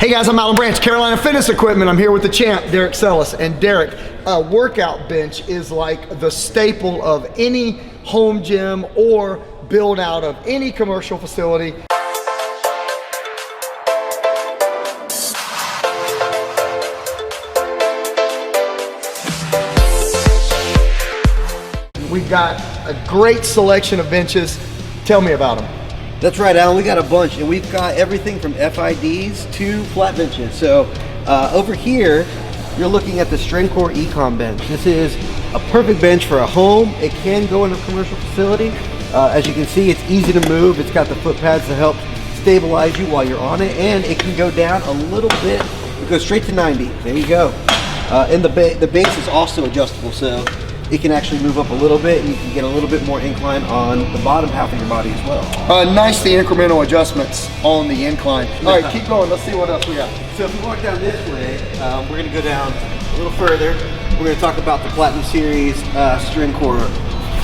Hey guys, I'm Alan Branch, Carolina Fitness Equipment. I'm here with the champ, Derek Sellis. And Derek, a workout bench is like the staple of any home gym or build out of any commercial facility. We've got a great selection of benches. Tell me about them. That's right, Alan. We got a bunch, and we've got everything from FIDs to flat benches. So over here, you're looking at the Strength-Core Econ bench. This is a perfect bench for a home. It can go in a commercial facility. As you can see, it's easy to move. It's got the foot pads to help stabilize you while you're on it, and it can go down a little bit. It goes straight to 90. There you go. And the base is also adjustable, so it can actually move up a little bit, and you can get a little bit more incline on the bottom half of your body as well. Nice, the incremental adjustments on the incline. All right, keep going. Let's see what else we got. So if we walk down this way, we're going to go down a little further. We're going to talk about the Platinum Series Strength-Core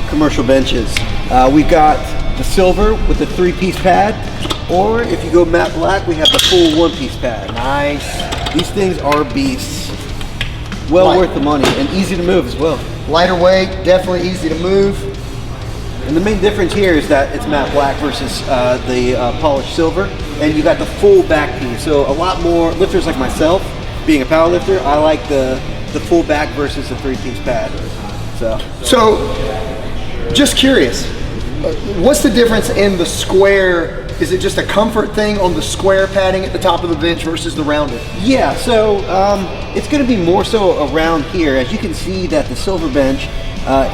commercial benches. We've got the silver with the 3-piece pad, or if you go matte black, we have the full 1-piece pad. Nice. These things are beasts. Well worth the money and easy to move as well. Lighter weight, definitely easy to move. And the main difference here is that it's matte black versus the polished silver, and you got the full back piece. So a lot more lifters like myself, being a power lifter, I like the full back versus the 3-piece pad. So just curious, what's the difference in the square? Is it just a comfort thing on the square padding at the top of the bench versus the rounded? Yeah, so it's going to be more so around here. As you can see that the silver bench,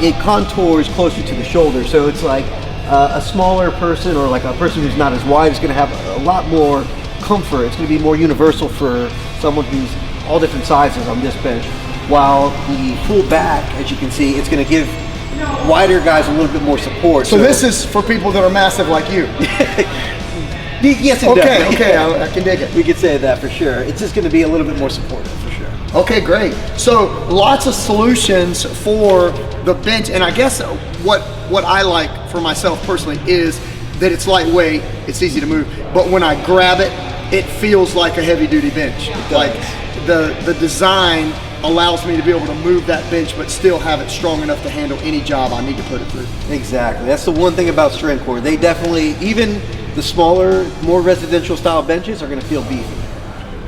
it contours closer to the shoulder. So it's like a smaller person or like a person who's not as wide is going to have a lot more comfort. It's going to be more universal for someone who's all different sizes on this bench. While the full back, as you can see, it's going to give wider guys a little bit more support. So this is for people that are massive like you. Yes, it does. Okay, I can dig it. We could say that for sure. It's just going to be a little bit more supportive for sure. Okay, great. So lots of solutions for the bench, and I guess what I like for myself personally is that it's lightweight, it's easy to move, but when I grab it, it feels like a heavy-duty bench. Like the design allows me to be able to move that bench but still have it strong enough to handle any job I need to put it through. Exactly. That's the one thing about Strength-Core. They definitely, even the smaller, more residential style benches are going to feel beefy.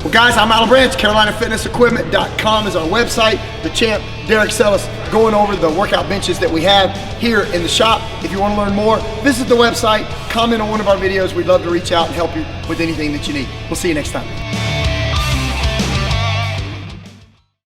Well guys, I'm Alan Branch, CarolinaFitnessEquipment.com is our website. The champ, Derek Sellis, going over the workout benches that we have here in the shop. If you want to learn more, visit the website, comment on one of our videos. We'd love to reach out and help you with anything that you need. We'll see you next time.